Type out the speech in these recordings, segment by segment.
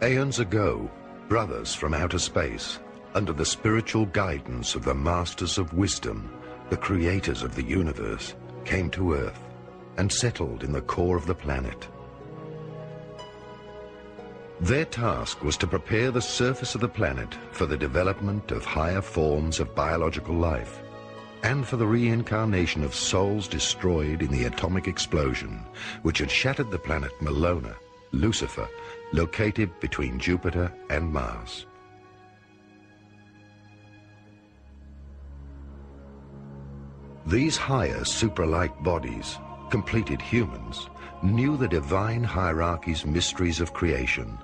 Aeons ago, brothers from outer space, under the spiritual guidance of the Masters of Wisdom, the creators of the universe, came to Earth and settled in the core of the planet. Their task was to prepare the surface of the planet for the development of higher forms of biological life and for the reincarnation of souls destroyed in the atomic explosion which had shattered the planet Melona, Lucifer, located between Jupiter and Mars. These higher supralight bodies, completed humans, knew the divine hierarchy's mysteries of creation.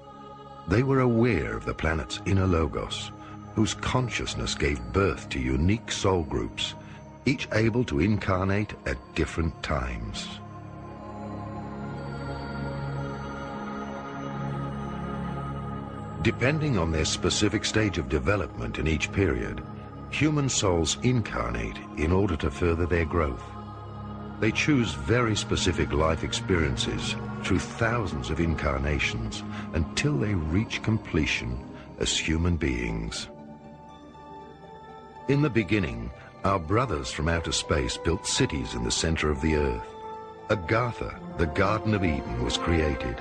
They were aware of the planet's inner logos, whose consciousness gave birth to unique soul groups, each able to incarnate at different times. Depending on their specific stage of development in each period, human souls incarnate in order to further their growth. They choose very specific life experiences through thousands of incarnations until they reach completion as human beings. In the beginning, our brothers from outer space built cities in the center of the earth. Agartha, the Garden of Eden, was created,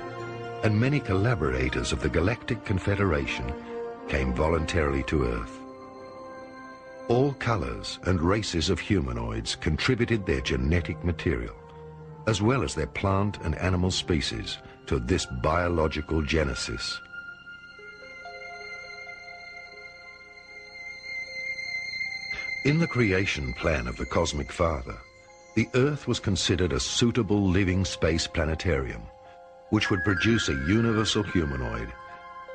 and many collaborators of the Galactic Confederation came voluntarily to Earth. All colors and races of humanoids contributed their genetic material, as well as their plant and animal species, to this biological genesis. In the creation plan of the Cosmic Father, the Earth was considered a suitable living space planetarium, which would produce a universal humanoid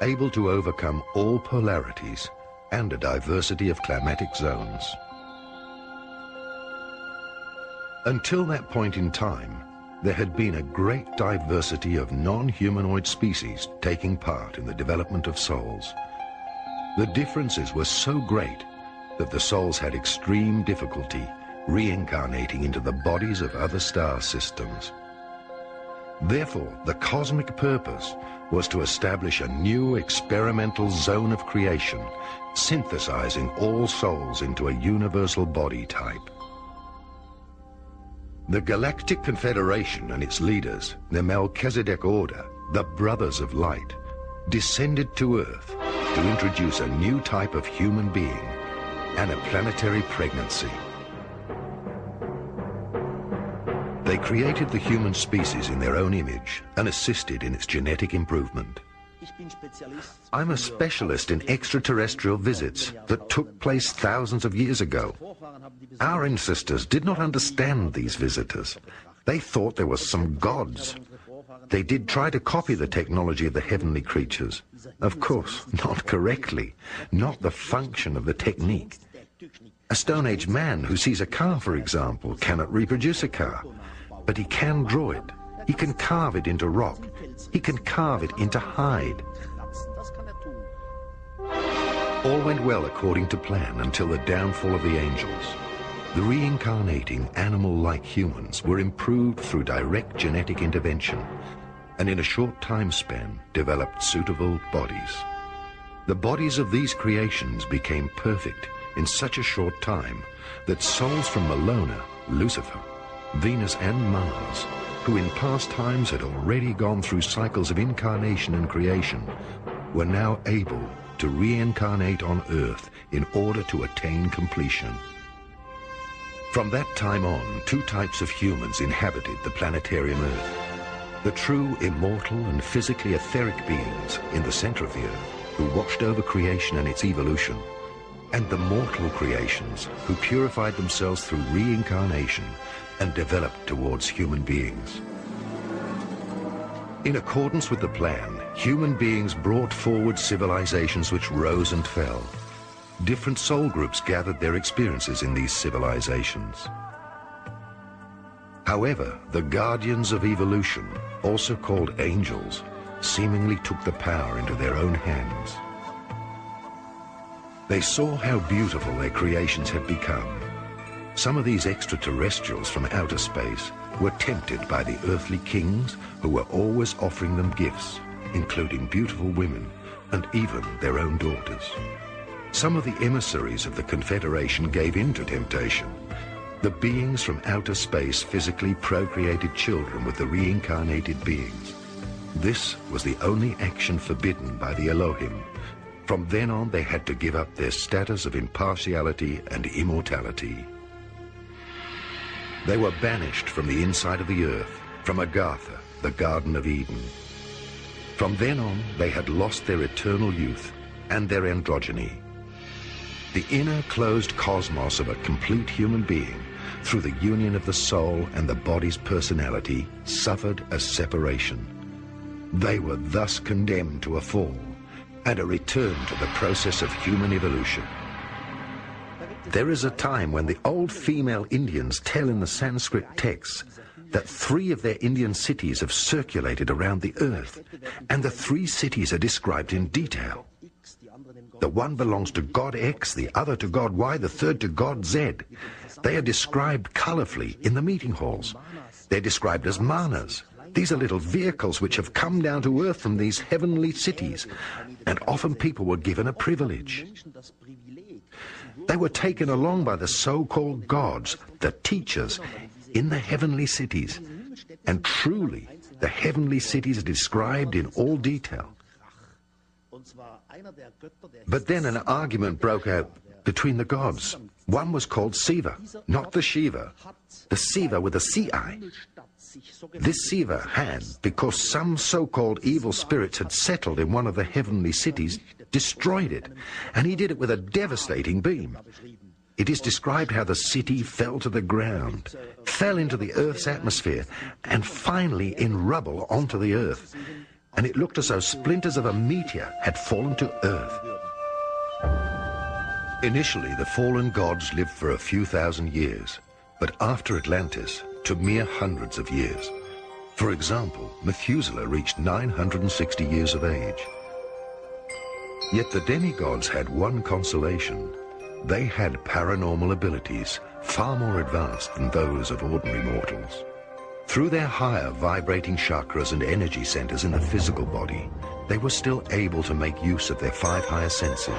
able to overcome all polarities and a diversity of climatic zones. Until that point in time, there had been a great diversity of non-humanoid species taking part in the development of souls. The differences were so great that the souls had extreme difficulty reincarnating into the bodies of other star systems. Therefore, the cosmic purpose was to establish a new experimental zone of creation, synthesizing all souls into a universal body type. The Galactic Confederation and its leaders, the Melchizedek Order, the Brothers of Light, descended to Earth to introduce a new type of human being and a planetary pregnancy. They created the human species in their own image and assisted in its genetic improvement. I'm a specialist in extraterrestrial visits that took place thousands of years ago. Our ancestors did not understand these visitors. They thought there were some gods. They did try to copy the technology of the heavenly creatures. Of course, not correctly, not the function of the technique. A Stone Age man who sees a car, for example, cannot reproduce a car. But he can draw it. He can carve it into rock. He can carve it into hide. All went well according to plan until the downfall of the angels. The reincarnating animal-like humans were improved through direct genetic intervention, and in a short time span developed suitable bodies. The bodies of these creations became perfect in such a short time that souls from Melona, Lucifer, Venus and Mars, who in past times had already gone through cycles of incarnation and creation, were now able to reincarnate on Earth in order to attain completion. From that time on, two types of humans inhabited the planetarium Earth. The true immortal and physically etheric beings in the center of the Earth, who watched over creation and its evolution, and the mortal creations who purified themselves through reincarnation and developed towards human beings. In accordance with the plan, human beings brought forward civilizations which rose and fell. Different soul groups gathered their experiences in these civilizations. However, the guardians of evolution, also called angels, seemingly took the power into their own hands. They saw how beautiful their creations had become. Some of these extraterrestrials from outer space were tempted by the earthly kings who were always offering them gifts, including beautiful women and even their own daughters. Some of the emissaries of the Confederation gave in to temptation. The beings from outer space physically procreated children with the reincarnated beings. This was the only action forbidden by the Elohim. From then on, they had to give up their status of impartiality and immortality. They were banished from the inside of the earth, from Agartha, the Garden of Eden. From then on, they had lost their eternal youth and their androgyny. The inner closed cosmos of a complete human being, through the union of the soul and the body's personality, suffered a separation. They were thus condemned to a fall and a return to the process of human evolution. There is a time when the old female Indians tell in the Sanskrit texts that 3 of their Indian cities have circulated around the earth, and the 3 cities are described in detail. The one belongs to God X, the other to God Y, the third to God Z. They are described colorfully in the meeting halls. They're described as manas. These are little vehicles which have come down to earth from these heavenly cities, and often people were given a privilege. They were taken along by the so-called gods, the teachers, in the heavenly cities. And truly, the heavenly cities are described in all detail. But then an argument broke out between the gods. One was called Siva, not the Shiva, the Siva with a C-I. This Siva had, because some so-called evil spirits had settled in one of the heavenly cities, destroyed it, and he did it with a devastating beam. It is described how the city fell to the ground, fell into the Earth's atmosphere, and finally in rubble onto the Earth. And it looked as though splinters of a meteor had fallen to Earth. Initially, the fallen gods lived for a few thousand years, but after Atlantis, to mere hundreds of years. For example, Methuselah reached 960 years of age. Yet the demigods had one consolation. They had paranormal abilities far more advanced than those of ordinary mortals. Through their higher vibrating chakras and energy centers in the physical body, they were still able to make use of their 5 higher senses.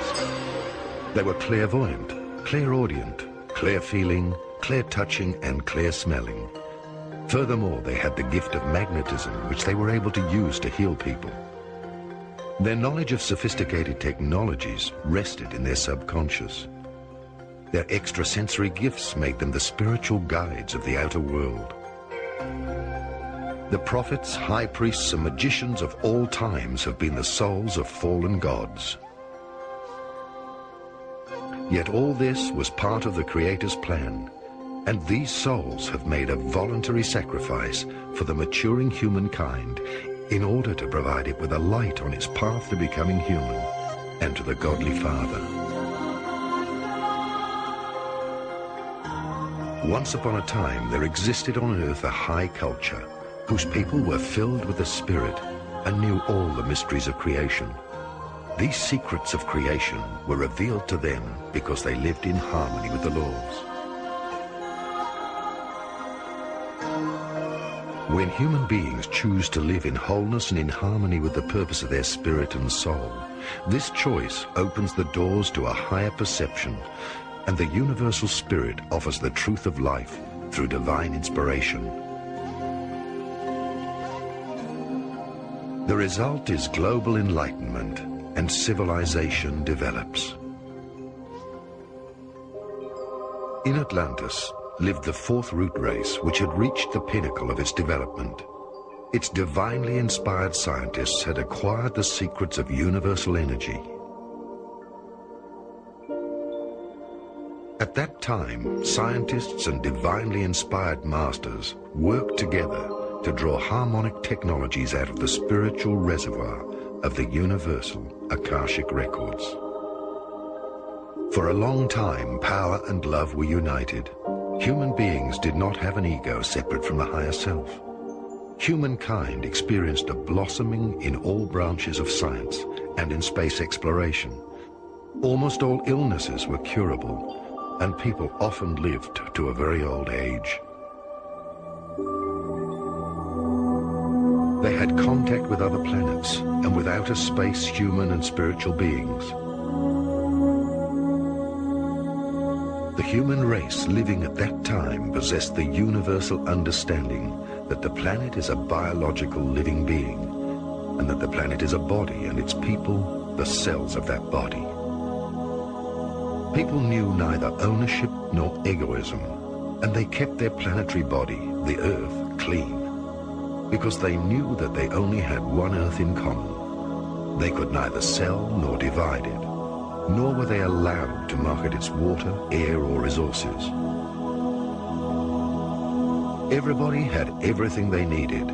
They were clairvoyant, clairaudient, clear-feeling, clear-touching, and clear-smelling. Furthermore, they had the gift of magnetism, which they were able to use to heal people. Their knowledge of sophisticated technologies rested in their subconscious. Their extrasensory gifts made them the spiritual guides of the outer world. The prophets, high priests, and magicians of all times have been the souls of fallen gods. Yet all this was part of the Creator's plan, and these souls have made a voluntary sacrifice for the maturing humankind in order to provide it with a light on its path to becoming human and to the Godly Father. Once upon a time, there existed on earth a high culture whose people were filled with the Spirit and knew all the mysteries of creation. These secrets of creation were revealed to them because they lived in harmony with the laws. When human beings choose to live in wholeness and in harmony with the purpose of their spirit and soul, this choice opens the doors to a higher perception, and the universal spirit offers the truth of life through divine inspiration. The result is global enlightenment, and civilization develops. In Atlantis lived the 4th root race, which had reached the pinnacle of its development. Its divinely inspired scientists had acquired the secrets of universal energy. At that time, scientists and divinely inspired masters worked together to draw harmonic technologies out of the spiritual reservoir of the universal Akashic records. For a long time, power and love were united. Human beings did not have an ego separate from the higher self. Humankind experienced a blossoming in all branches of science and in space exploration. Almost all illnesses were curable, and people often lived to a very old age. They had contact with other planets and with outer space human and spiritual beings. The human race living at that time possessed the universal understanding that the planet is a biological living being, and that the planet is a body and its people the cells of that body. People knew neither ownership nor egoism, and they kept their planetary body, the Earth, clean, because they knew that they only had one Earth in common. They could neither sell nor divide it, nor were they allowed to market its water, air, or resources. Everybody had everything they needed.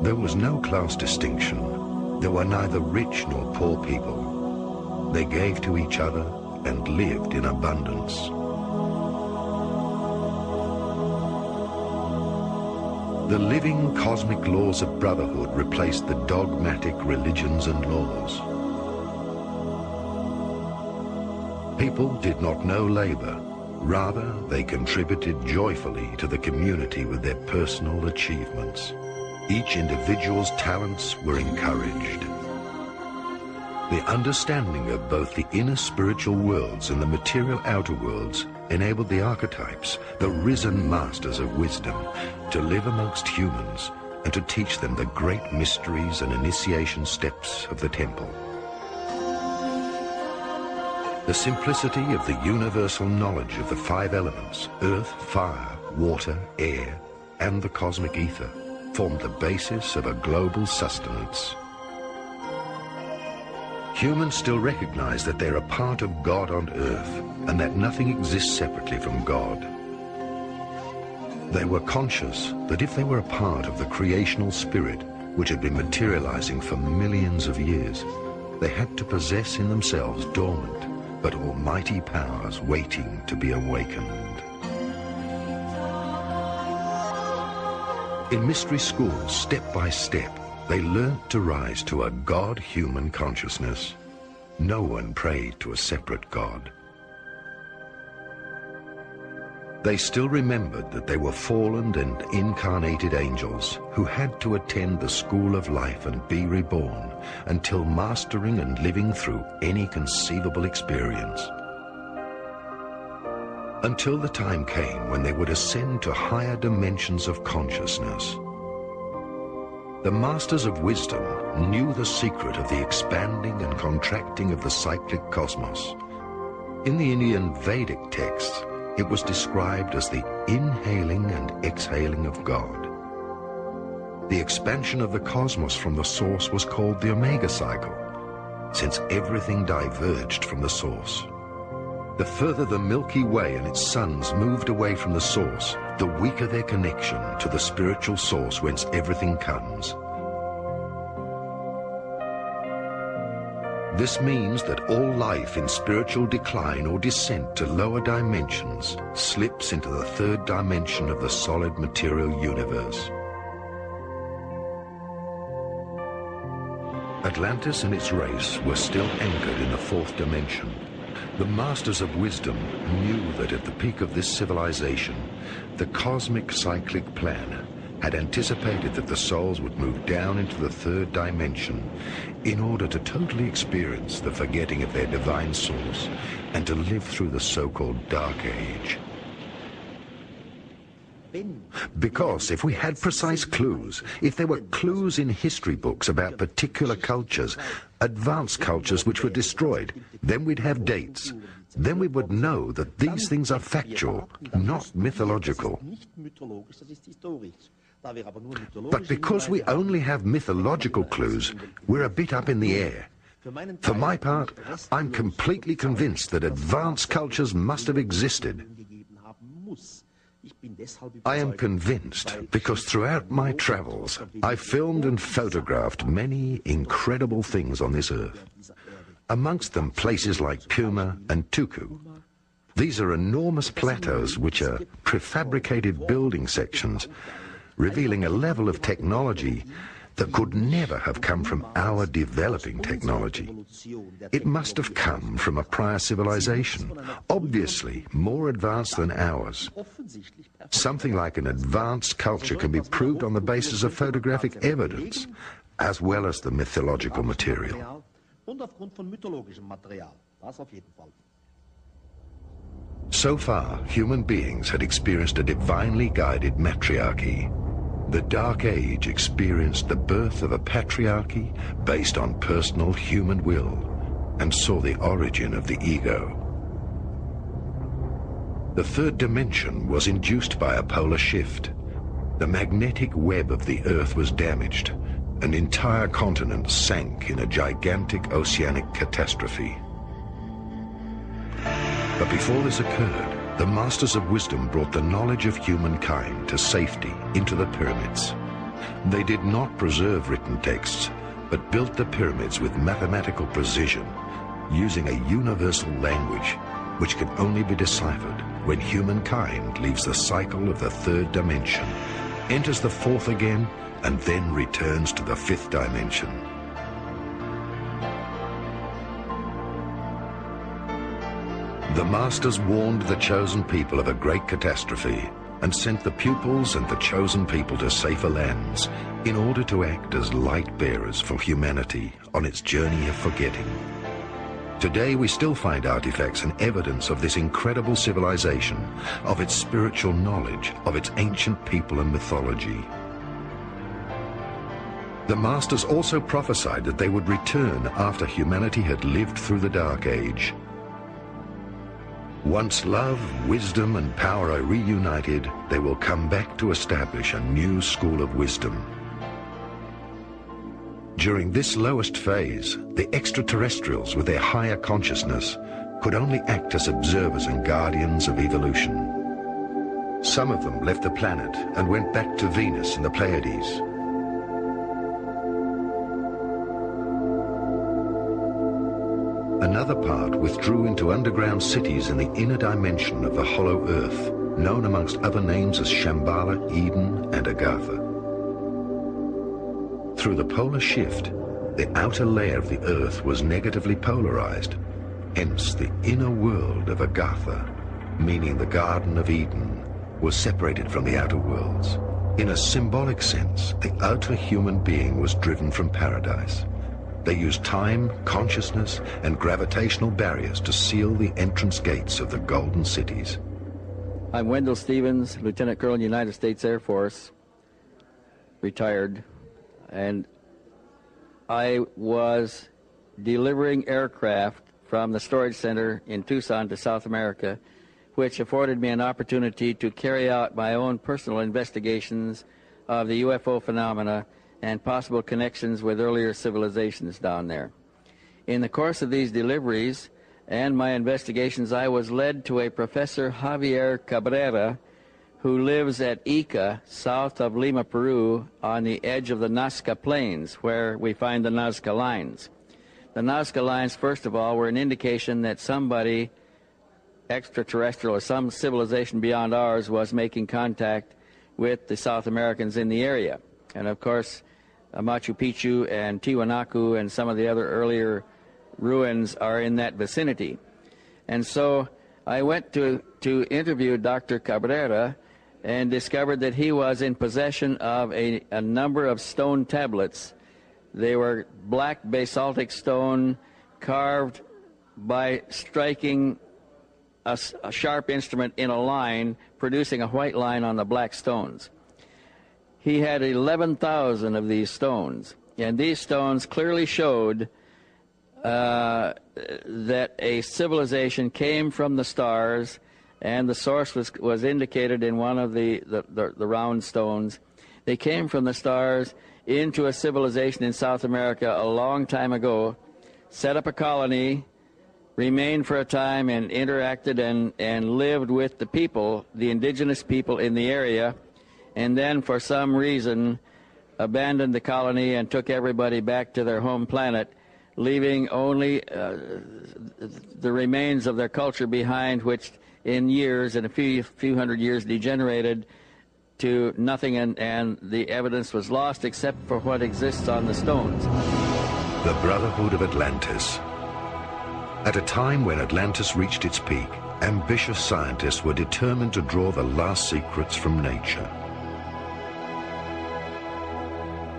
There was no class distinction. There were neither rich nor poor people. They gave to each other and lived in abundance. The living cosmic laws of brotherhood replaced the dogmatic religions and laws. People did not know labor. Rather, they contributed joyfully to the community with their personal achievements. Each individual's talents were encouraged. The understanding of both the inner spiritual worlds and the material outer worlds enabled the archetypes, the risen masters of wisdom, to live amongst humans and to teach them the great mysteries and initiation steps of the temple. The simplicity of the universal knowledge of the five elements, earth, fire, water, air, and the cosmic ether, formed the basis of a global sustenance. Humans still recognize that they're a part of God on earth, and that nothing exists separately from God. They were conscious that if they were a part of the creational spirit, which had been materializing for millions of years, they had to possess in themselves dormant but almighty powers waiting to be awakened. In mystery schools, step by step, they learnt to rise to a God-human consciousness. No one prayed to a separate God. They still remembered that they were fallen and incarnated angels who had to attend the school of life and be reborn until mastering and living through any conceivable experience. Until the time came when they would ascend to higher dimensions of consciousness. The masters of wisdom knew the secret of the expanding and contracting of the cyclic cosmos. In the Indian Vedic texts, it was described as the inhaling and exhaling of God. The expansion of the cosmos from the source was called the Omega cycle, since everything diverged from the source. The further the Milky Way and its suns moved away from the source, the weaker their connection to the spiritual source whence everything comes. This means that all life in spiritual decline or descent to lower dimensions slips into the third dimension of the solid material universe. Atlantis and its race were still anchored in the fourth dimension. The masters of wisdom knew that at the peak of this civilization, the cosmic cyclic plan had anticipated that the souls would move down into the third dimension in order to totally experience the forgetting of their divine source and to live through the so-called Dark Age. Because if we had precise clues, if there were clues in history books about particular cultures, advanced cultures which were destroyed, then we'd have dates. Then we would know that these things are factual, not mythological. But because we only have mythological clues, we're a bit up in the air. For my part, I'm completely convinced that advanced cultures must have existed. I am convinced because throughout my travels, I filmed and photographed many incredible things on this earth. Amongst them places like Puma and Tuku. These are enormous plateaus which are prefabricated building sections, revealing a level of technology that could never have come from our developing technology. It must have come from a prior civilization, obviously more advanced than ours. Something like an advanced culture can be proved on the basis of photographic evidence, as well as the mythological material. So far, human beings had experienced a divinely guided matriarchy. The Dark Age experienced the birth of a patriarchy based on personal human will and saw the origin of the ego. The third dimension was induced by a polar shift. The magnetic web of the Earth was damaged, and entire continents sank in a gigantic oceanic catastrophe. But before this occurred, the Masters of Wisdom brought the knowledge of humankind to safety into the pyramids. They did not preserve written texts, but built the pyramids with mathematical precision, using a universal language which can only be deciphered when humankind leaves the cycle of the third dimension, enters the fourth again, and then returns to the fifth dimension. The Masters warned the chosen people of a great catastrophe and sent the pupils and the chosen people to safer lands in order to act as light bearers for humanity on its journey of forgetting. Today we still find artifacts and evidence of this incredible civilization, of its spiritual knowledge, of its ancient people and mythology. The Masters also prophesied that they would return after humanity had lived through the Dark Age. Once love, wisdom, and power are reunited, they will come back to establish a new school of wisdom. During this lowest phase, the extraterrestrials with their higher consciousness could only act as observers and guardians of evolution. Some of them left the planet and went back to Venus and the Pleiades. Another part withdrew into underground cities in the inner dimension of the hollow earth, known amongst other names as Shambhala, Eden, and Agartha. Through the polar shift, the outer layer of the earth was negatively polarized, hence the inner world of Agartha, meaning the Garden of Eden, was separated from the outer worlds. In a symbolic sense, the outer human being was driven from paradise. They used time, consciousness, and gravitational barriers to seal the entrance gates of the golden cities. I'm Wendell Stevens, Lieutenant Colonel, United States Air Force, retired, and I was delivering aircraft from the storage center in Tucson to South America, which afforded me an opportunity to carry out my own personal investigations of the UFO phenomena and possible connections with earlier civilizations down there. In the course of these deliveries and my investigations, I was led to a Professor Javier Cabrera, who lives at Ica, south of Lima, Peru, on the edge of the Nazca Plains, where we find the Nazca Lines. The Nazca Lines, first of all, were an indication that somebody extraterrestrial or some civilization beyond ours was making contact with the South Americans in the area. And of course, Machu Picchu and Tiwanaku and some of the other earlier ruins are in that vicinity. And so I went to interview Dr. Cabrera and discovered that he was in possession of a number of stone tablets. They were black basaltic stone carved by striking a sharp instrument in a line, producing a white line on the black stones. He had 11,000 of these stones, and these stones clearly showed that a civilization came from the stars, and the source was indicated in one of the round stones. They came from the stars into a civilization in South America a long time ago, set up a colony, remained for a time, and interacted and lived with the people, the indigenous people in the area, and then for some reason abandoned the colony and took everybody back to their home planet, leaving only the remains of their culture behind, which in years, in a few hundred years, degenerated to nothing, and the evidence was lost except for what exists on the stones. The Brotherhood of Atlantis. At a time when Atlantis reached its peak, ambitious scientists were determined to draw the last secrets from nature.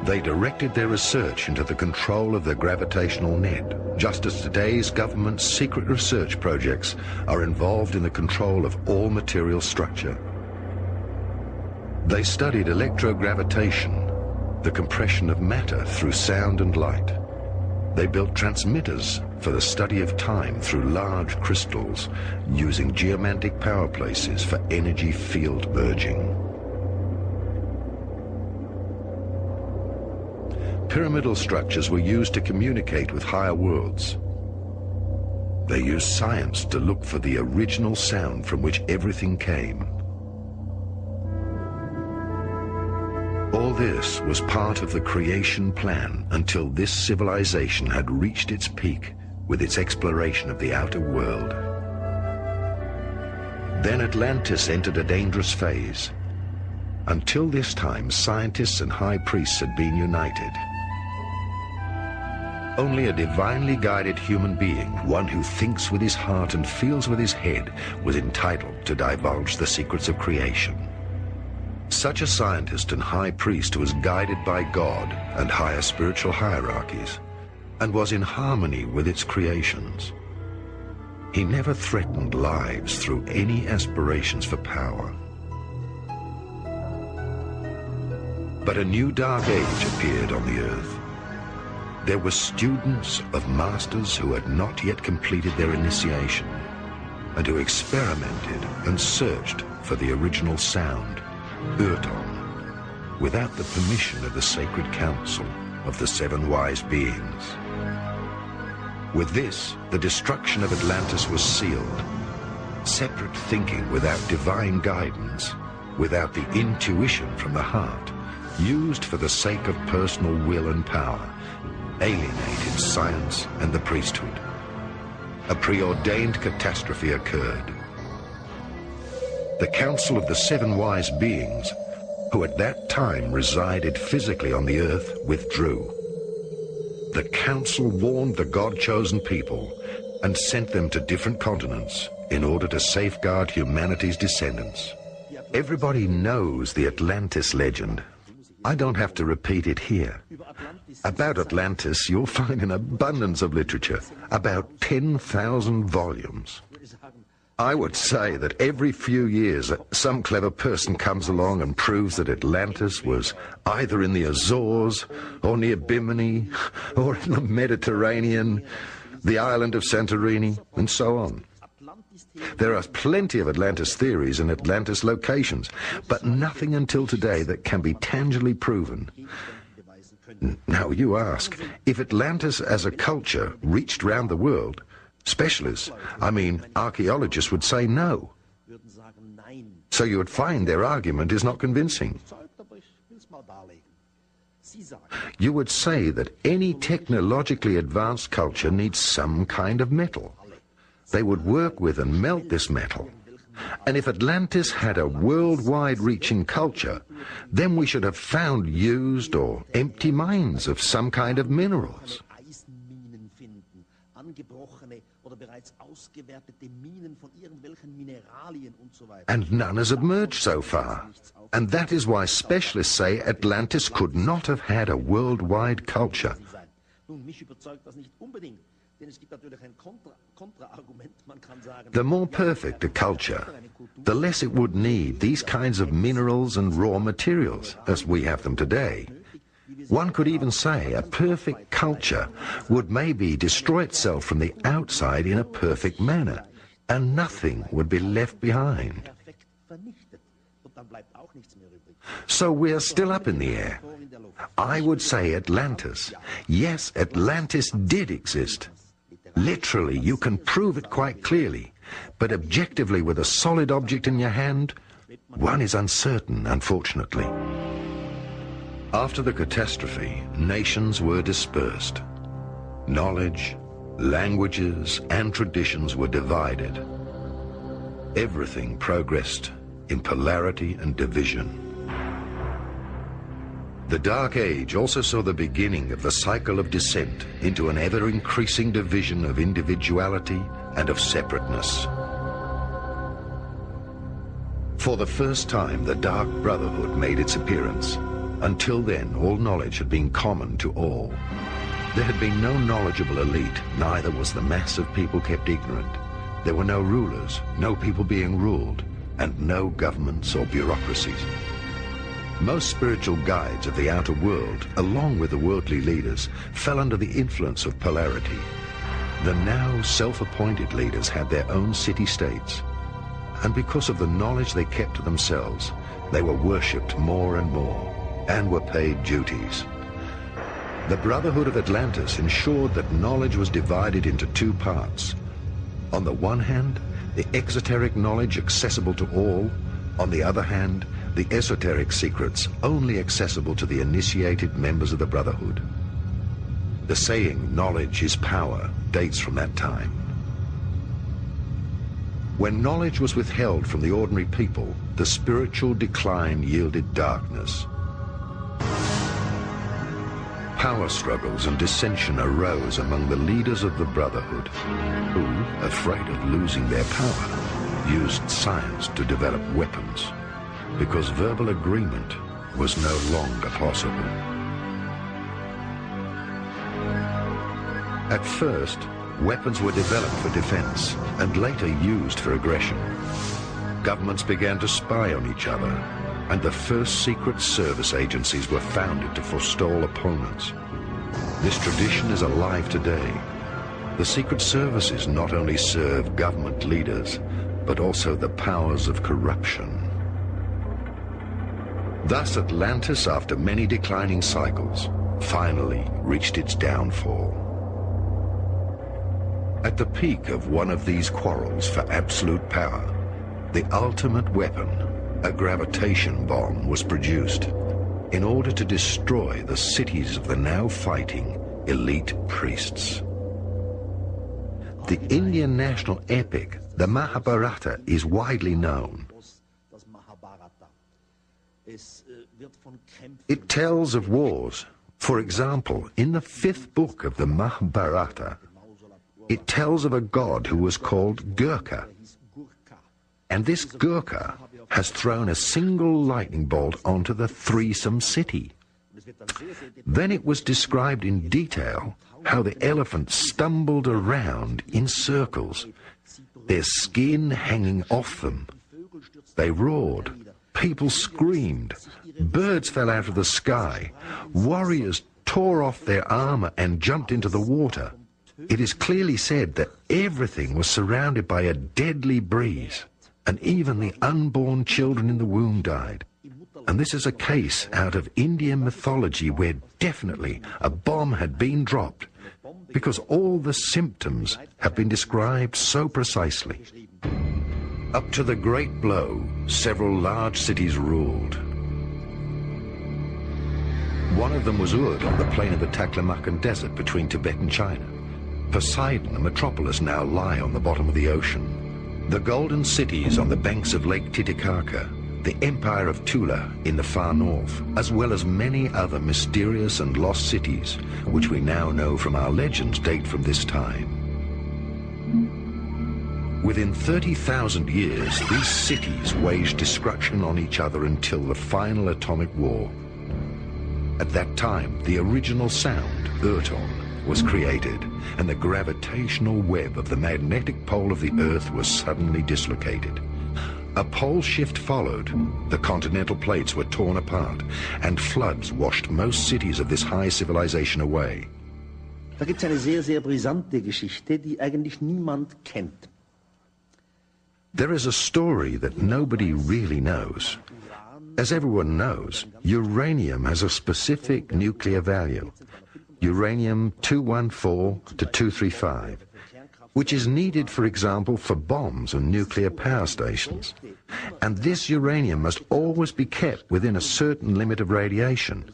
They directed their research into the control of the gravitational net, just as today's government's secret research projects are involved in the control of all material structure. They studied electrogravitation, the compression of matter through sound and light. They built transmitters for the study of time through large crystals, using geomantic power places for energy field merging. Pyramidal structures were used to communicate with higher worlds. They used science to look for the original sound from which everything came. All this was part of the creation plan until this civilization had reached its peak with its exploration of the outer world. Then Atlantis entered a dangerous phase. Until this time, scientists and high priests had been united. Only a divinely guided human being, one who thinks with his heart and feels with his head, was entitled to divulge the secrets of creation. Such a scientist and high priest was guided by God and higher spiritual hierarchies, and was in harmony with its creations. He never threatened lives through any aspirations for power. But a new dark age appeared on the earth. There were students of masters who had not yet completed their initiation, and who experimented and searched for the original sound, Urton, without the permission of the sacred council of the seven wise beings. With this, the destruction of Atlantis was sealed. Separate thinking without divine guidance, without the intuition from the heart, used for the sake of personal will and power, alienated science and the priesthood. A preordained catastrophe occurred. The Council of the Seven Wise Beings, who at that time resided physically on the earth, withdrew. The Council warned the God-chosen people and sent them to different continents in order to safeguard humanity's descendants. Everybody knows the Atlantis legend. I don't have to repeat it here. About Atlantis, you'll find an abundance of literature, about 10,000 volumes. I would say that every few years, some clever person comes along and proves that Atlantis was either in the Azores, or near Bimini, or in the Mediterranean, the island of Santorini, and so on. There are plenty of Atlantis theories and Atlantis locations, but nothing until today that can be tangibly proven. Now you ask, if Atlantis as a culture reached round the world, specialists, I mean archaeologists, would say no. So you would find their argument is not convincing. You would say that any technologically advanced culture needs some kind of metal. They would work with and melt this metal. And if Atlantis had a worldwide reaching culture, then we should have found used or empty mines of some kind of minerals. And none has emerged so far. And that is why specialists say Atlantis could not have had a worldwide culture. The more perfect a culture, the less it would need these kinds of minerals and raw materials as we have them today. One could even say a perfect culture would maybe destroy itself from the outside in a perfect manner, and nothing would be left behind. So we're still up in the air. I would say Atlantis. Yes, Atlantis did exist. Literally, you can prove it quite clearly, but objectively with a solid object in your hand, one is uncertain, unfortunately. After the catastrophe, nations were dispersed. Knowledge, languages, and traditions were divided. Everything progressed in polarity and division. The Dark Age also saw the beginning of the cycle of descent into an ever-increasing division of individuality and of separateness. For the first time, the Dark Brotherhood made its appearance. Until then, all knowledge had been common to all. There had been no knowledgeable elite, neither was the mass of people kept ignorant. There were no rulers, no people being ruled, and no governments or bureaucracies. Most spiritual guides of the outer world, along with the worldly leaders, fell under the influence of polarity. The now self-appointed leaders had their own city-states, and because of the knowledge they kept to themselves, they were worshipped more and more, and were paid duties. The Brotherhood of Atlantis ensured that knowledge was divided into two parts. On the one hand, the exoteric knowledge accessible to all. On the other hand, the esoteric secrets only accessible to the initiated members of the Brotherhood. The saying, "knowledge is power," dates from that time. When knowledge was withheld from the ordinary people, the spiritual decline yielded darkness. Power struggles and dissension arose among the leaders of the Brotherhood, who, afraid of losing their power, used science to develop weapons, because verbal agreement was no longer possible. At first, weapons were developed for defense and later used for aggression. Governments began to spy on each other, and the first secret service agencies were founded to forestall opponents. This tradition is alive today. The secret services not only serve government leaders, but also the powers of corruption. Thus Atlantis, after many declining cycles, finally reached its downfall. At the peak of one of these quarrels for absolute power, the ultimate weapon, a gravitation bomb, was produced in order to destroy the cities of the now fighting elite priests. The Indian national epic, the Mahabharata, is widely known. It tells of wars. For example, in the 5th book of the Mahabharata, it tells of a god who was called Gurkha. And this Gurkha has thrown a single lightning bolt onto the threesome city. Then it was described in detail how the elephants stumbled around in circles, their skin hanging off them. They roared, people screamed, birds fell out of the sky, warriors tore off their armor and jumped into the water. It is clearly said that everything was surrounded by a deadly breeze, and even the unborn children in the womb died. And this is a case out of Indian mythology where definitely a bomb had been dropped, because all the symptoms have been described so precisely. Up to the Great Blow, several large cities ruled. One of them was Urd on the plain of the Taklamakan Desert between Tibet and China. Poseidon, the metropolis, now lie on the bottom of the ocean. The golden cities on the banks of Lake Titicaca, the Empire of Tula in the far north, as well as many other mysterious and lost cities, which we now know from our legends date from this time. Within 30,000 years, these cities waged destruction on each other until the final atomic war. At that time, the original sound, Urton, was created, and the gravitational web of the magnetic pole of the Earth was suddenly dislocated. A pole shift followed, the continental plates were torn apart, and floods washed most cities of this high civilization away. Da gibt es eine sehr, sehr brisante Geschichte, die eigentlich niemand kennt. There is a story that nobody really knows. As everyone knows, uranium has a specific nuclear value, uranium-214 to 235, which is needed, for example, for bombs and nuclear power stations. And this uranium must always be kept within a certain limit of radiation.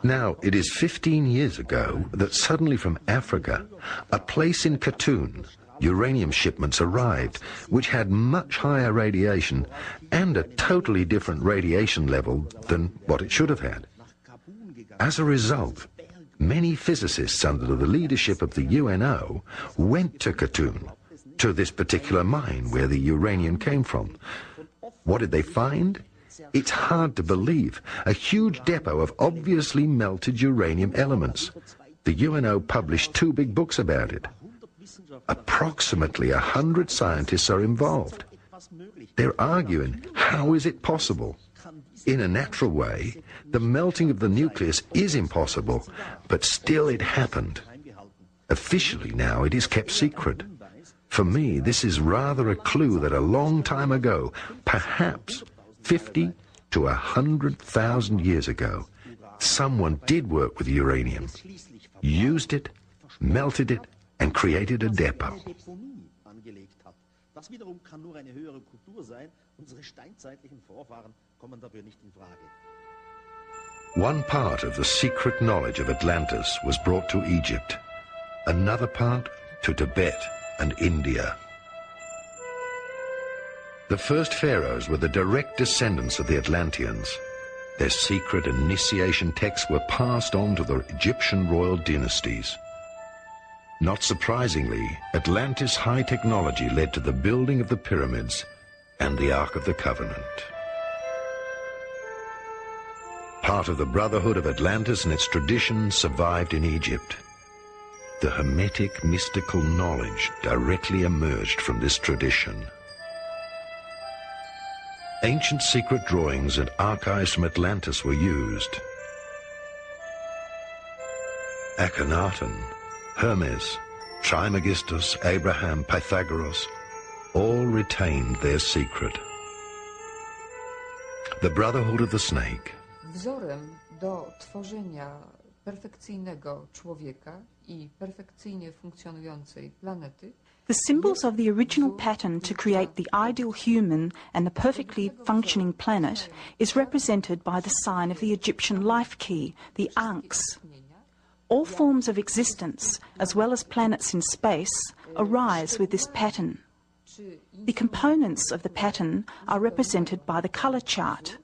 Now, it is 15 years ago that suddenly from Africa, a place in Katoon, uranium shipments arrived, which had much higher radiation and a totally different radiation level than what it should have had. As a result, many physicists under the leadership of the UNO went to Khatun, to this particular mine where the uranium came from. What did they find? It's hard to believe. A huge depot of obviously melted uranium elements. The UNO published 2 big books about it. Approximately 100 scientists are involved. They're arguing, how is it possible? In a natural way, the melting of the nucleus is impossible, but still it happened. Officially now it is kept secret. For me, this is rather a clue that a long time ago, perhaps 50 to 100,000 years ago, someone did work with uranium, used it, melted it, and created a depot. Das wiederum kann nur eine höhere Kultur sein. Unsere steinzeitlichen Vorfahren kommen dafür nicht in Frage. One part of the secret knowledge of Atlantis was brought to Egypt, another part to Tibet and India. The first pharaohs were the direct descendants of the Atlanteans. Their secret initiation texts were passed on to the Egyptian royal dynasties. Not surprisingly, Atlantis' high technology led to the building of the pyramids and the Ark of the Covenant. Part of the Brotherhood of Atlantis and its tradition survived in Egypt. The Hermetic mystical knowledge directly emerged from this tradition. Ancient secret drawings and archives from Atlantis were used. Akhenaten, Hermes, Trismegistus, Abraham, Pythagoras, all retained their secret. The Brotherhood of the Snake. Wzorem do tworzenia perfekcyjnego człowieka I perfekcyjnie funkcjonującej planety. The symbols of the original pattern to create the ideal human and the perfectly functioning planet is represented by the sign of the Egyptian life key, the Ankhs. All forms of existence, as well as planets in space, arise with this pattern. The components of the pattern are represented by the colour chart.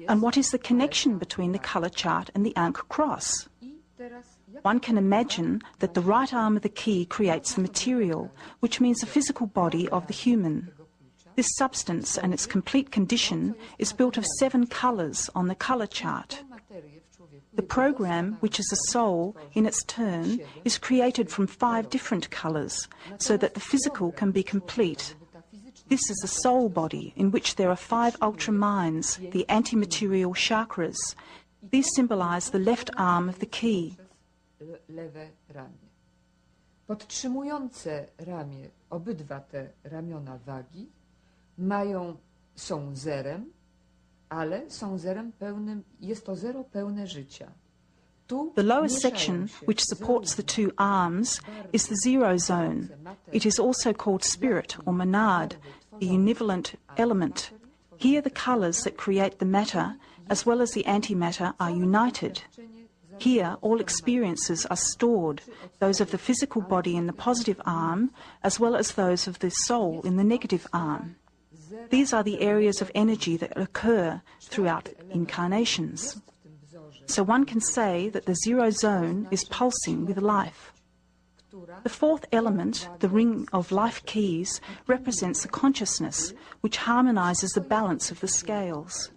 And what is the connection between the colour chart and the Ankh cross? One can imagine that the right arm of the key creates the material, which means the physical body of the human. This substance and its complete condition is built of 7 colours on the colour chart. The program, which is a soul, in its turn, is created from 5 different colours, so that the physical can be complete. This is a soul body in which there are 5 ultra-minds, the antimaterial chakras. These symbolise the left arm of the key. Lewe ramię. Podtrzymujące ramię, obydwa te ramiona wagi są zerem, ale są zerem pełnym, jest to zero pełne życia. The lower section, which supports the 2 arms, is the zero zone. It is also called spirit or monad, the univalent element. Here the colours that create the matter, as well as the antimatter, are united. Here all experiences are stored, those of the physical body in the positive arm, as well as those of the soul in the negative arm. These are the areas of energy that occur throughout incarnations. So one can say that the zero zone is pulsing with life. The 4th element, the ring of life keys, represents the consciousness, which harmonises the balance of the scales.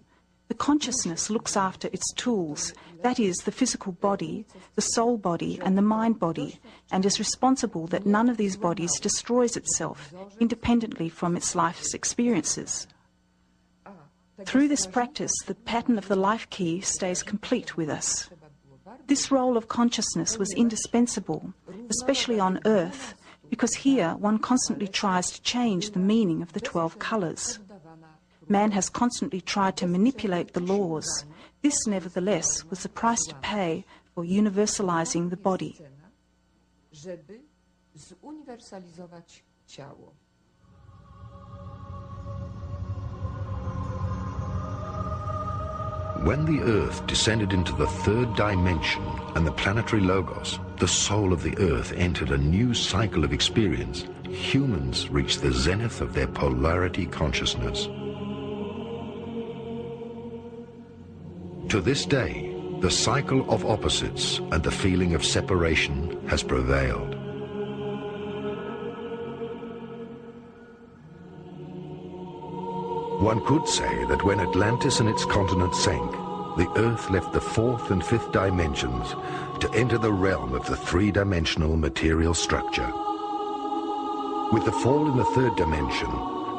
The consciousness looks after its tools, that is, the physical body, the soul body and the mind body, and is responsible that none of these bodies destroys itself, independently from its life's experiences. Through this practice, the pattern of the life key stays complete with us. This role of consciousness was indispensable, especially on Earth, because here one constantly tries to change the meaning of the 12 colours. Man has constantly tried to manipulate the laws. This, nevertheless, was the price to pay for universalizing the body. Żeby zuniwersalizować ciało. When the Earth descended into the 3rd dimension and the planetary logos, the soul of the Earth entered a new cycle of experience humans reach the zenith of their polarity consciousness. To this day, the cycle of opposites and the feeling of separation has prevailed. One could say that when Atlantis and its continent sank, the Earth left the fourth and fifth dimensions to enter the realm of the three-dimensional material structure. With the fall in the third dimension,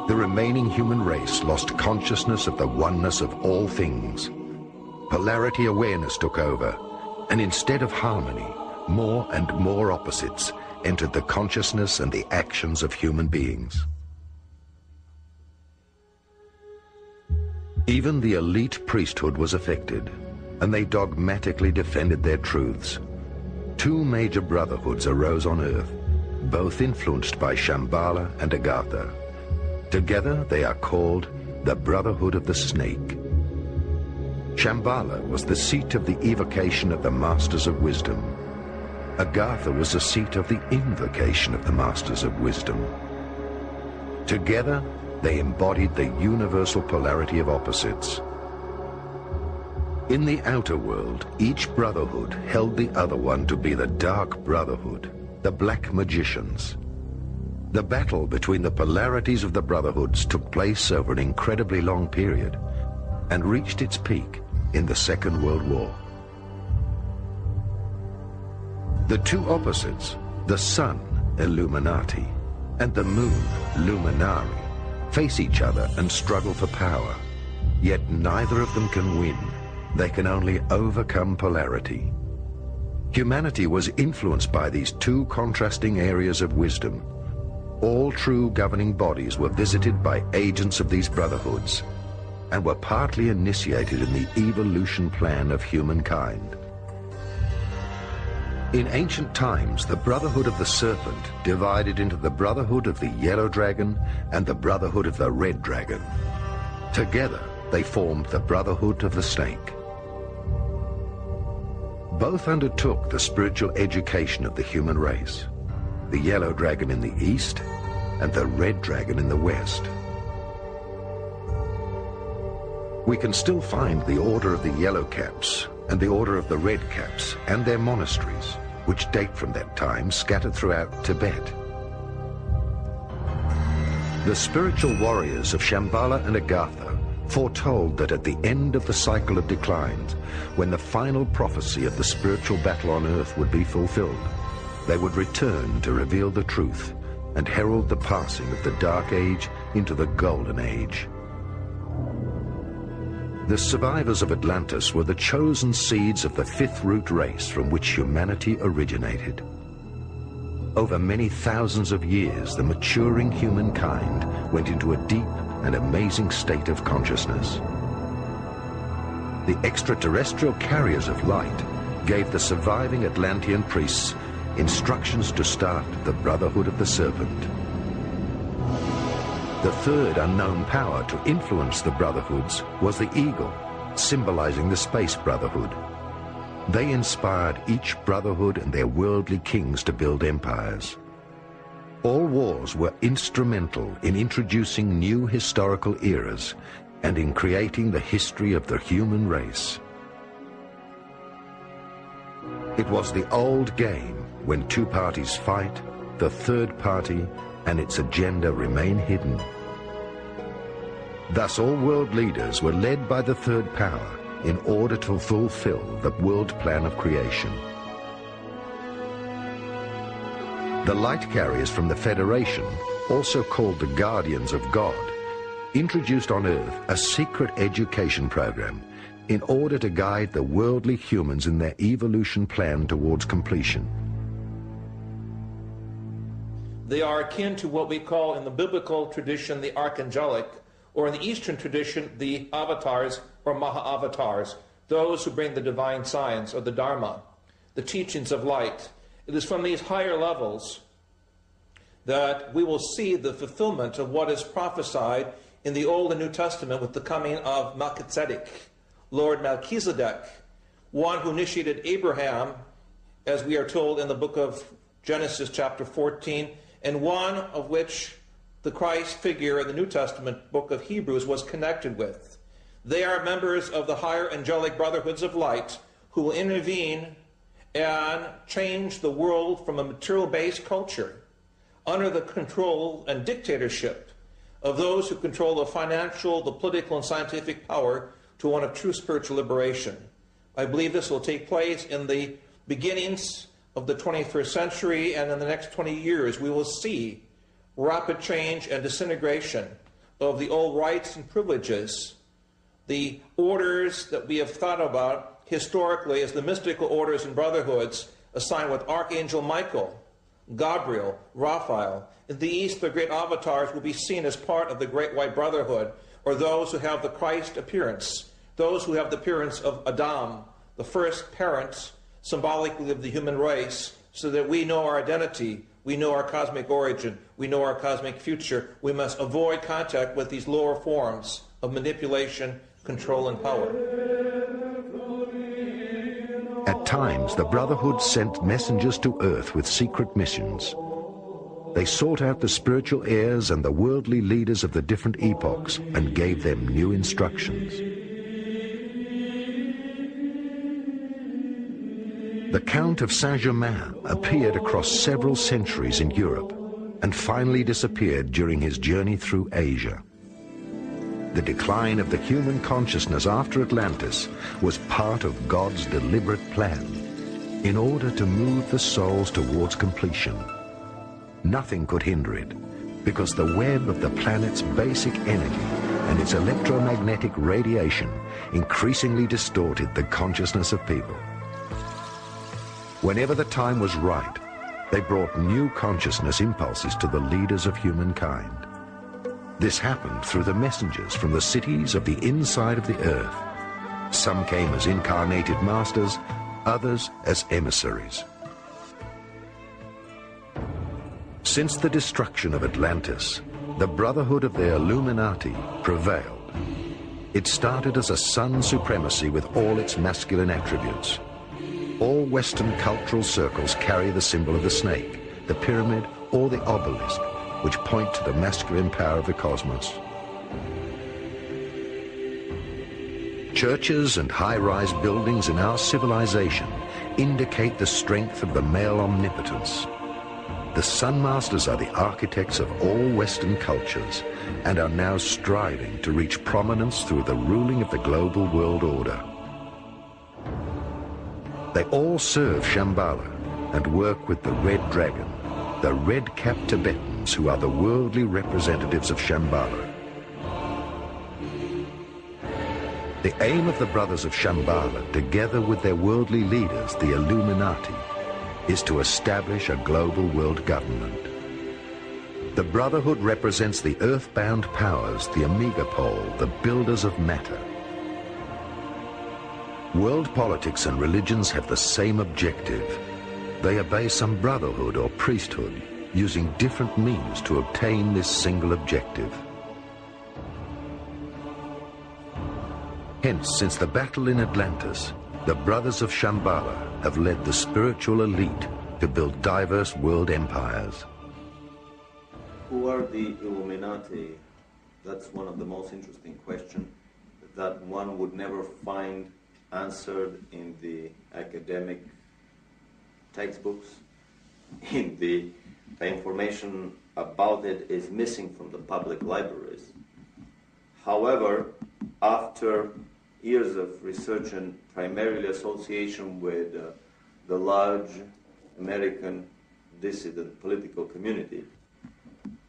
the remaining human race lost consciousness of the oneness of all things. Polarity awareness took over, and instead of harmony, more and more opposites entered the consciousness and the actions of human beings. Even the elite priesthood was affected, and they dogmatically defended their truths. Two major brotherhoods arose on Earth, both influenced by Shambhala and Agartha. Together they are called the Brotherhood of the Snake. Shambhala was the seat of the evocation of the Masters of Wisdom. Agartha was the seat of the invocation of the Masters of Wisdom. Together, they embodied the universal polarity of opposites. In the outer world, each brotherhood held the other one to be the Dark Brotherhood, the Black Magicians. The battle between the polarities of the brotherhoods took place over an incredibly long period and reached its peak in the Second World War. The two opposites, the Sun, Illuminati, and the Moon, Luminari, face each other and struggle for power. Yet neither of them can win. They can only overcome polarity. Humanity was influenced by these two contrasting areas of wisdom. All true governing bodies were visited by agents of these brotherhoods and were partly initiated in the evolution plan of humankind. In ancient times, the Brotherhood of the Serpent divided into the Brotherhood of the Yellow Dragon and the Brotherhood of the Red Dragon. Together, they formed the Brotherhood of the Snake. Both undertook the spiritual education of the human race, the Yellow Dragon in the east and the Red Dragon in the west. We can still find the Order of the Yellow Caps and the Order of the Red Caps and their monasteries, which date from that time, scattered throughout Tibet. The spiritual warriors of Shambhala and Agartha foretold that at the end of the cycle of declines, when the final prophecy of the spiritual battle on earth would be fulfilled, they would return to reveal the truth and herald the passing of the Dark Age into the Golden Age. The survivors of Atlantis were the chosen seeds of the fifth root race from which humanity originated. Over many thousands of years, the maturing humankind went into a deep and amazing state of consciousness. The extraterrestrial carriers of light gave the surviving Atlantean priests instructions to start the Brotherhood of the Serpent. The third unknown power to influence the brotherhoods was the eagle, symbolizing the Space Brotherhood. They inspired each brotherhood and their worldly kings to build empires. All wars were instrumental in introducing new historical eras and in creating the history of the human race. It was the old game: when two parties fight, the third party and its agenda remain hidden. Thus all world leaders were led by the third power in order to fulfill the world plan of creation. The light carriers from the Federation, also called the Guardians of God, introduced on Earth a secret education program in order to guide the worldly humans in their evolution plan towards completion. They are akin to what we call in the biblical tradition the archangelic, or in the Eastern tradition the avatars or maha-avatars, those who bring the divine science or the Dharma, the teachings of light. It is from these higher levels that we will see the fulfillment of what is prophesied in the Old and New Testament with the coming of Melchizedek, Lord Melchizedek, one who initiated Abraham, as we are told in the book of Genesis chapter 14, and one of which the Christ figure in the New Testament book of Hebrews was connected with. They are members of the higher angelic brotherhoods of light who will intervene and change the world from a material-based culture under the control and dictatorship of those who control the financial, the political, and scientific power to one of true spiritual liberation. I believe this will take place in the beginnings of the 21st century, and in the next 20 years we will see rapid change and disintegration of the old rights and privileges, the orders that we have thought about historically as the mystical orders and brotherhoods assigned with Archangel Michael, Gabriel, Raphael. In the East, the great avatars will be seen as part of the Great White Brotherhood, or those who have the Christ appearance, those who have the appearance of Adam, the first parent, symbolically of the human race, so that we know our identity, we know our cosmic origin, we know our cosmic future. We must avoid contact with these lower forms of manipulation, control, and power. At times, the Brotherhood sent messengers to Earth with secret missions. They sought out the spiritual heirs and the worldly leaders of the different epochs and gave them new instructions. The Count of Saint-Germain appeared across several centuries in Europe and finally disappeared during his journey through Asia. The decline of the human consciousness after Atlantis was part of God's deliberate plan in order to move the souls towards completion. Nothing could hinder it, because the web of the planet's basic energy and its electromagnetic radiation increasingly distorted the consciousness of people. Whenever the time was right, they brought new consciousness impulses to the leaders of humankind. This happened through the messengers from the cities of the inside of the earth. Some came as incarnated masters, others as emissaries. Since the destruction of Atlantis, the Brotherhood of the Illuminati prevailed. It started as a sun supremacy with all its masculine attributes. All Western cultural circles carry the symbol of the snake, the pyramid, or the obelisk, which point to the masculine power of the cosmos. Churches and high-rise buildings in our civilization indicate the strength of the male omnipotence. The Sun Masters are the architects of all Western cultures and are now striving to reach prominence through the ruling of the global world order. They all serve Shambhala and work with the Red Dragon, the red-capped Tibetans who are the worldly representatives of Shambhala. The aim of the Brothers of Shambhala, together with their worldly leaders, the Illuminati, is to establish a global world government. The Brotherhood represents the earthbound powers, the Omega Pole, the builders of matter. World politics and religions have the same objective. They obey some brotherhood or priesthood, using different means to obtain this single objective. Hence, since the battle in Atlantis, the Brothers of Shambhala have led the spiritual elite to build diverse world empires. Who are the Illuminati? That's one of the most interesting questions that one would never find answered in the academic textbooks. The information about it is missing from the public libraries. However, after years of research and primarily association with the large American dissident political community,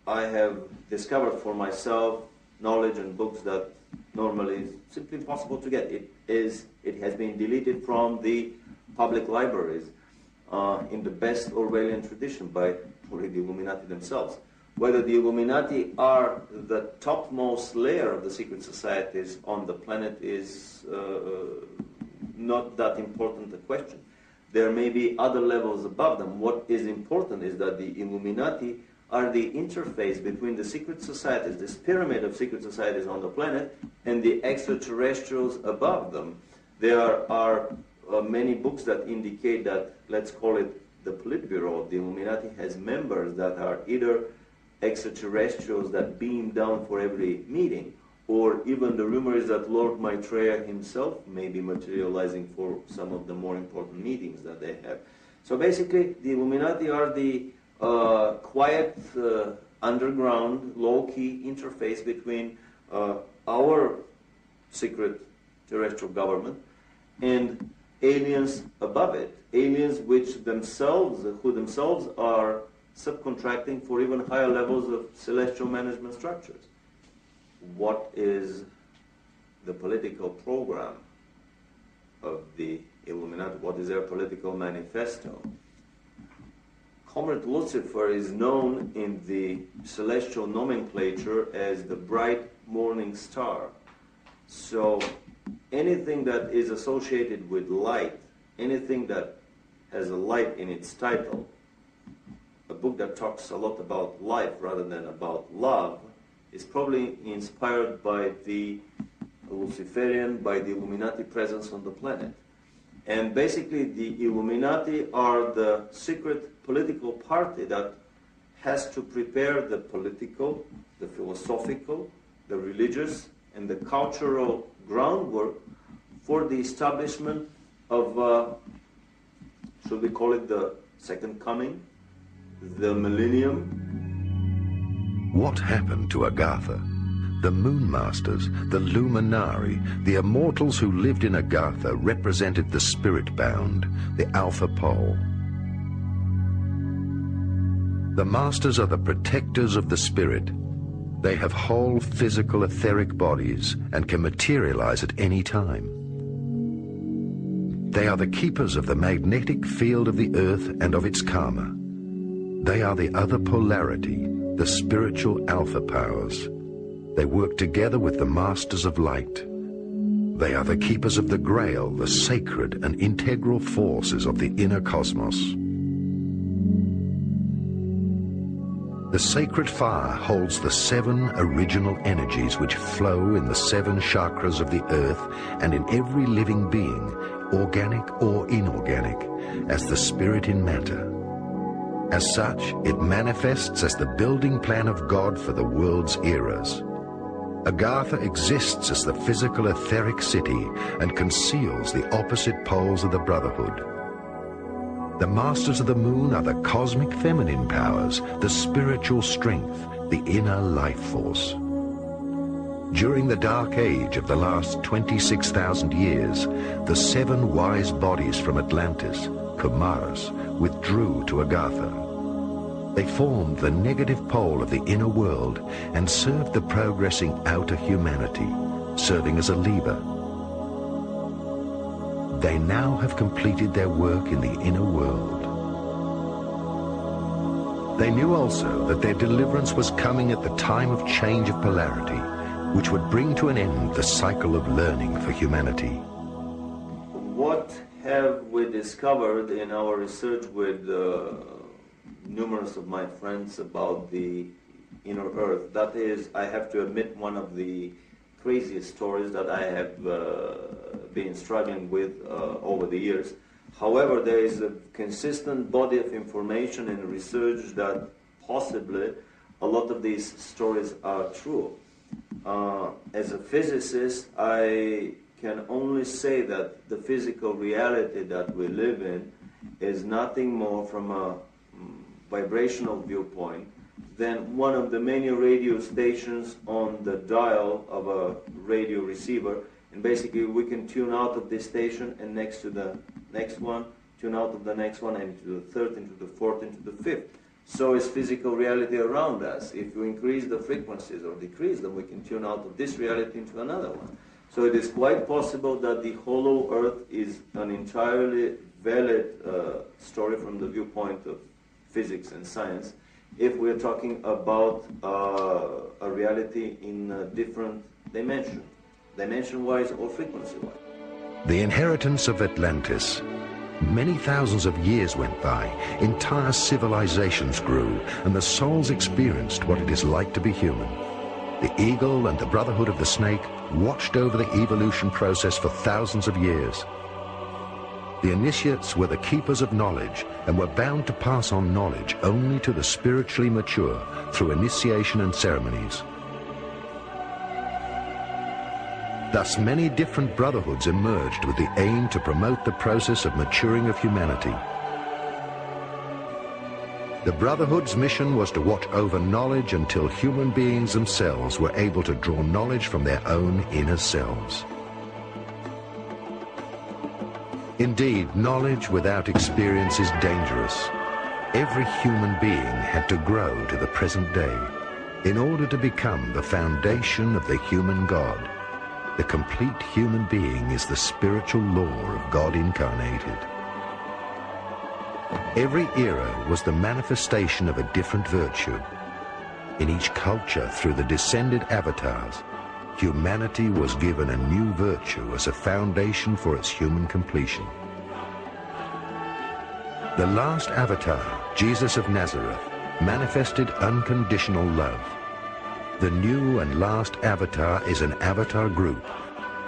I have discovered for myself knowledge and books that normally is simply impossible to get. It has been deleted from the public libraries in the best Orwellian tradition by already the Illuminati themselves. Whether the Illuminati are the topmost layer of the secret societies on the planet is not that important a question. There may be other levels above them. What is important is that the Illuminati are the interface between the secret societies, this pyramid of secret societies on the planet, and the extraterrestrials above them. There are many books that indicate that, let's call it, the Politburo of the Illuminati has members that are either extraterrestrials that beam down for every meeting, or even the rumor is that Lord Maitreya himself may be materializing for some of the more important meetings that they have. So basically, the Illuminati are the quiet, underground, low-key interface between our secret terrestrial government and aliens above it, aliens who themselves are subcontracting for even higher levels of celestial management structures. What is the political program of the Illuminati? What is their political manifesto? Comrade Lucifer is known in the celestial nomenclature as the bright morning star. So anything that is associated with light, anything that has a light in its title, a book that talks a lot about life rather than about love, is probably inspired by the Luciferian, by the Illuminati presence on the planet. And basically the Illuminati are the secret political party that has to prepare the political, the philosophical, the religious, and the cultural groundwork for the establishment of, should we call it the second coming, the millennium? What happened to Agartha? The Moon Masters, the Luminari, the immortals who lived in Agartha represented the spirit-bound, the Alpha Pole. The Masters are the protectors of the spirit. They have whole physical etheric bodies and can materialize at any time. They are the keepers of the magnetic field of the earth and of its karma. They are the other polarity, the spiritual alpha powers. They work together with the Masters of Light. They are the keepers of the Grail, the sacred and integral forces of the inner cosmos. The sacred fire holds the 7 original energies which flow in the 7 chakras of the earth and in every living being, organic or inorganic, as the spirit in matter. As such, it manifests as the building plan of God for the world's eras. Agartha exists as the physical etheric city and conceals the opposite poles of the Brotherhood. The Masters of the Moon are the cosmic feminine powers, the spiritual strength, the inner life force. During the dark age of the last 26,000 years, the 7 wise bodies from Atlantis, Kumaras, withdrew to Agartha. They formed the negative pole of the inner world and served the progressing outer humanity, serving as a lever. They now have completed their work in the inner world. They knew also that their deliverance was coming at the time of change of polarity, which would bring to an end the cycle of learning for humanity. What have we discovered in our research with numerous of my friends about the inner earth? That is, I have to admit, one of the craziest stories that I have been struggling with over the years. However, there is a consistent body of information and research that possibly a lot of these stories are true. As a physicist, I can only say that the physical reality that we live in is nothing more from a vibrational viewpoint than one of the many radio stations on the dial of a radio receiver. And basically we can tune out of this station and next to the next one, tune out of the next one, and into the third, into the fourth, into the fifth. So is physical reality around us. If we increase the frequencies or decrease them, we can tune out of this reality into another one. So it is quite possible that the hollow earth is an entirely valid story from the viewpoint of physics and science, if we're talking about a reality in a different dimension, dimension-wise or frequency-wise. The inheritance of Atlantis. Many thousands of years went by, entire civilizations grew, and the souls experienced what it is like to be human. The eagle and the Brotherhood of the Snake watched over the evolution process for thousands of years. The initiates were the keepers of knowledge and were bound to pass on knowledge only to the spiritually mature through initiation and ceremonies. Thus, many different brotherhoods emerged with the aim to promote the process of maturing of humanity. The Brotherhood's mission was to watch over knowledge until human beings themselves were able to draw knowledge from their own inner selves. Indeed, knowledge without experience is dangerous. Every human being had to grow to the present day in order to become the foundation of the human God. The complete human being is the spiritual law of God incarnated. Every era was the manifestation of a different virtue. In each culture, through the descended avatars, humanity was given a new virtue as a foundation for its human completion. The last avatar, Jesus of Nazareth, manifested unconditional love. The new and last avatar is an avatar group,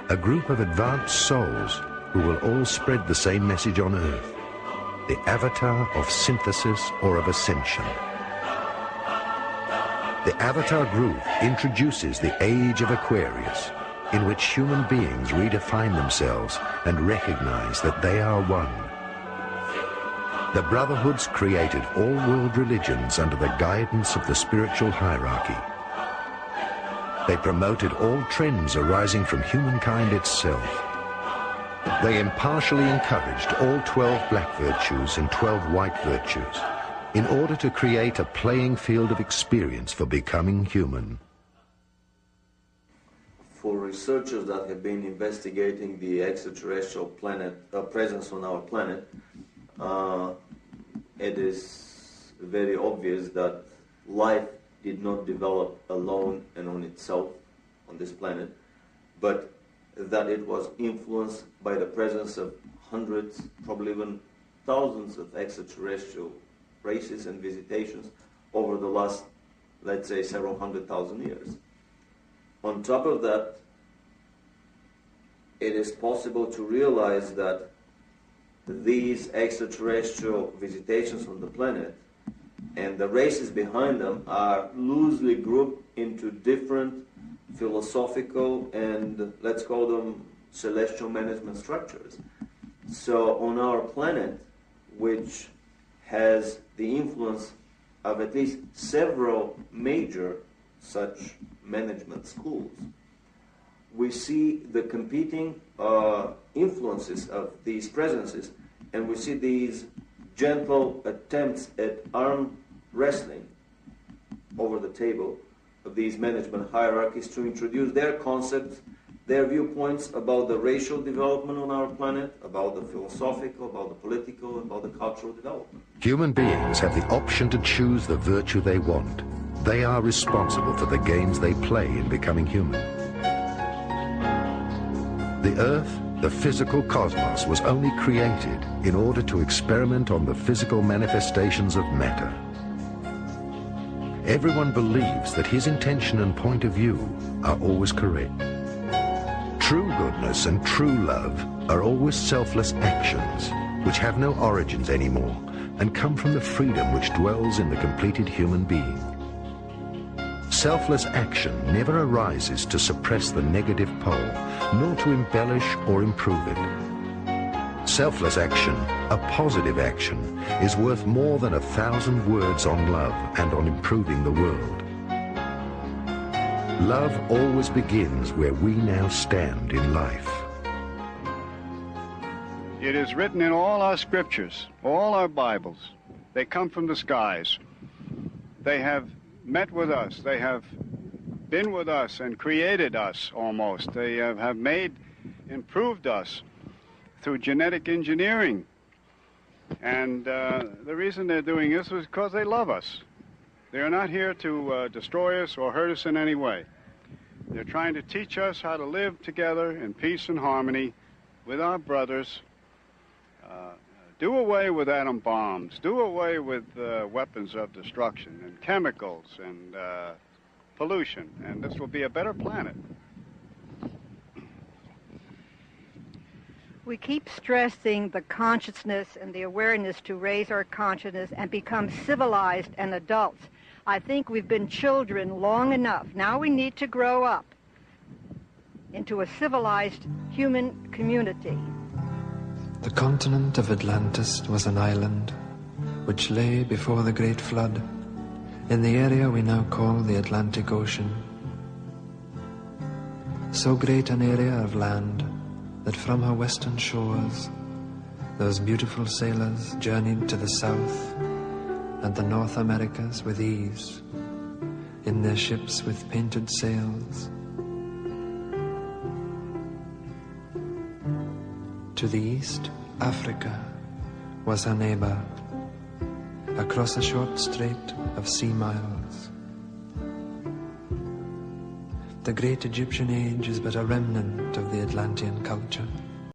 a group of advanced souls who will all spread the same message on earth, the avatar of synthesis or of ascension. The avatar group introduces the age of Aquarius, in which human beings redefine themselves and recognize that they are one. The Brotherhoods created all world religions under the guidance of the spiritual hierarchy. They promoted all trends arising from humankind itself. They impartially encouraged all 12 black virtues and 12 white virtues in order to create a playing field of experience for becoming human. For researchers that have been investigating the extraterrestrial presence on our planet, it is very obvious that life did not develop alone and on itself on this planet, but that it was influenced by the presence of hundreds, probably even thousands of extraterrestrial races and visitations over the last, let's say, several 100,000 years. On top of that, it is possible to realize that these extraterrestrial visitations on the planet and the races behind them are loosely grouped into different philosophical and, let's call them, celestial management structures. So on our planet, which has the influence of at least several major such management schools, we see the competing influences of these presences, and we see these gentle attempts at arm wrestling over the table of these management hierarchies to introduce their concepts, their viewpoints about the racial development on our planet, about the philosophical, about the political, about the cultural development. Human beings have the option to choose the virtue they want. They are responsible for the games they play in becoming human. The Earth, the physical cosmos, was only created in order to experiment on the physical manifestations of matter. Everyone believes that his intention and point of view are always correct. True goodness and true love are always selfless actions which have no origins anymore and come from the freedom which dwells in the completed human being. Selfless action never arises to suppress the negative pole, nor to embellish or improve it. Selfless action, a positive action, is worth more than 1,000 words on love and on improving the world. Love always begins where we now stand in life. It is written in all our scriptures, all our Bibles. They come from the skies. They have met with us. They have been with us and created us almost. They have improved us through genetic engineering. And the reason they're doing this is because they love us. They're not here to destroy us or hurt us in any way. They're trying to teach us how to live together in peace and harmony with our brothers. Do away with atom bombs. Do away with weapons of destruction and chemicals and pollution. And this will be a better planet. we keep stressing the consciousness and the awareness to raise our consciousness and become civilized and adults. I think we've been children long enough. Now we need to grow up into a civilized human community. The continent of Atlantis was an island which lay before the great flood in the area we now call the Atlantic Ocean. So great an area of land that from her western shores those beautiful sailors journeyed to the south and the North Americas with ease in their ships with painted sails. To the east, Africa was her neighbor, across a short strait of sea miles. The great Egyptian age is but a remnant of the Atlantean culture.